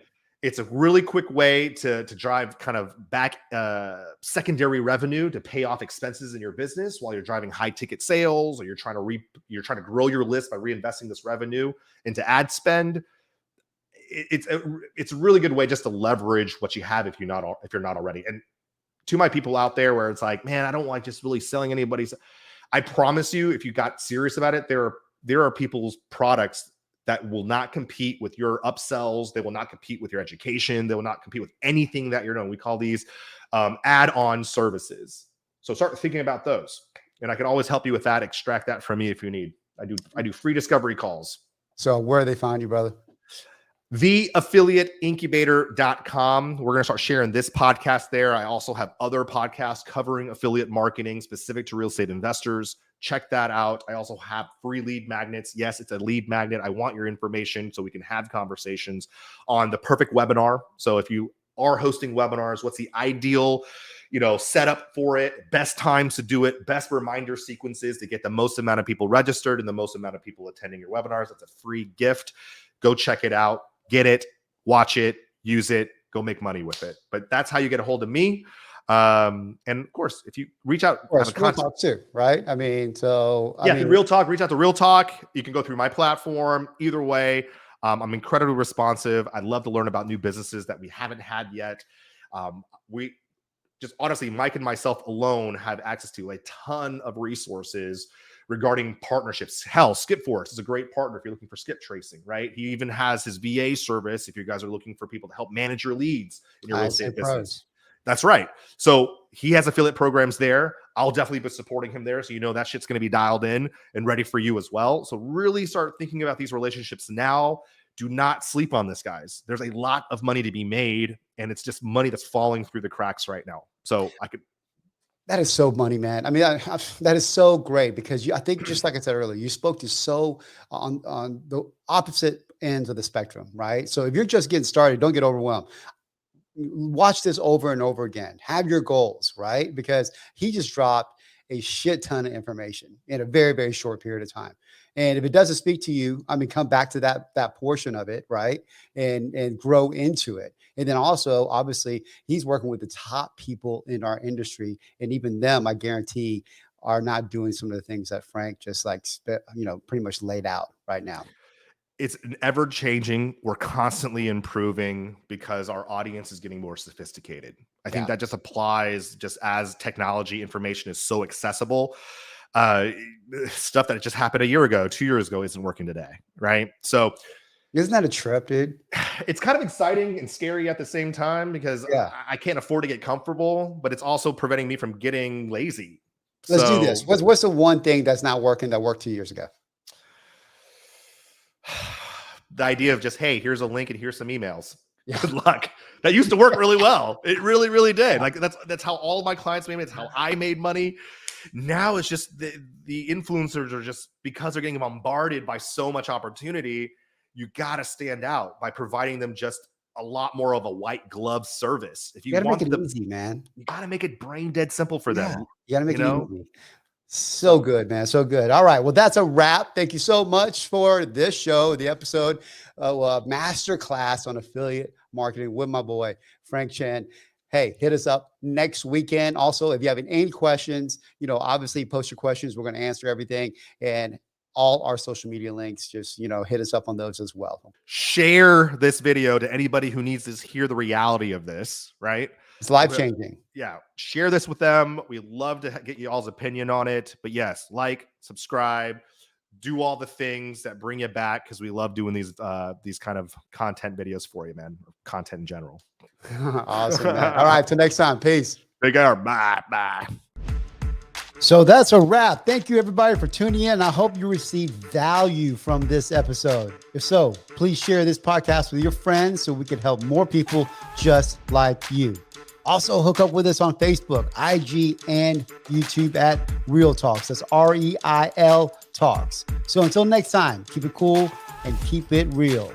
it's a really quick way to drive kind of back secondary revenue to pay off expenses in your business while you're driving high ticket sales, or you're trying to grow your list by reinvesting this revenue into ad spend. It's a really good way just to leverage what you have if you're not already. And to my people out there where it's like, man, I don't like just really selling anybody's. I promise you, if you got serious about it, there are people's products that will not compete with your upsells. They will not compete with your education. They will not compete with anything that you're doing. We call these add-on services. So start thinking about those. And I can always help you with that. Extract that from me if you need. I do free discovery calls. So where do they find you, brother? theaffiliateincubator.com. We're going to start sharing this podcast there. I also have other podcasts covering affiliate marketing specific to real estate investors. Check that out. I also have free lead magnets. Yes, it's a lead magnet. I want your information so we can have conversations on the perfect webinar. So if you are hosting webinars, what's the ideal, setup for it, best times to do it, best reminder sequences to get the most amount of people registered and the most amount of people attending your webinars. That's a free gift. Go check it out. Get it, watch it, use it, go make money with it. But that's how you get a hold of me. And of course, if you reach out, have a Real Talk too, right? I mean, Real Talk, reach out to Real Talk. You can go through my platform. Either way, I'm incredibly responsive. I'd love to learn about new businesses that we haven't had yet. We just honestly, Mike and myself alone have access to a ton of resources regarding partnerships. Hell, Skipforce is a great partner if you're looking for skip tracing, right? He even has his VA service if you guys are looking for people to help manage your leads in your real estate business. That's right. So he has affiliate programs there. I'll definitely be supporting him there. So that shit's going to be dialed in and ready for you as well. So really start thinking about these relationships now. Do not sleep on this, guys. There's a lot of money to be made, and it's just money that's falling through the cracks right now. So that is so money, man. I mean, that is so great because I think just like I said earlier, you spoke to so on the opposite ends of the spectrum, right? So if you're just getting started, don't get overwhelmed. Watch this over and over again. Have your goals, right? Because he just dropped a shit ton of information in a very, very short period of time. And if it doesn't speak to you, I mean, come back to that portion of it, right? And grow into it. And then also, obviously, he's working with the top people in our industry. And even them, I guarantee, are not doing some of the things that Frank just pretty much laid out right now. It's an ever changing. We're constantly improving because our audience is getting more sophisticated. I think that just applies just as technology information is so accessible. Stuff that just happened a year ago, 2 years ago isn't working today. Right. So isn't that a trip, dude? It's kind of exciting and scary at the same time because I can't afford to get comfortable, but it's also preventing me from getting lazy. Let's do this. What's the one thing that's not working that worked 2 years ago? The idea of just, hey, here's a link and here's some emails. Good luck. That used to work really well. It really, really did. Like that's how all of my clients made money. It's how I made money. Now it's just the influencers are just, because they're getting bombarded by so much opportunity, you got to stand out by providing them just a lot more of a white glove service. If you got to want make it them, easy, man. You got to make it brain dead simple for them. You got to make it easy. So good, man. So good. All right. Well, that's a wrap. Thank you so much for this show, the episode, masterclass on affiliate marketing with my boy, Frank Chen. Hey, hit us up next weekend. Also, if you have any questions, obviously post your questions. We're going to answer everything. And all our social media links, just, hit us up on those as well. Share this video to anybody who needs to hear the reality of this, right? It's life-changing. Yeah. Share this with them. We'd love to get you all's opinion on it. But yes, subscribe, do all the things that bring you back, because we love doing these kind of content videos for you, man. Content in general. Awesome, man. All right. Till next time. Peace. Take care. Bye. So that's a wrap. Thank you, everybody, for tuning in. I hope you received value from this episode. If so, please share this podcast with your friends so we can help more people just like you. Also, hook up with us on Facebook, IG, and YouTube at Real Talks. That's REIL Talks. So until next time, keep it cool and keep it real.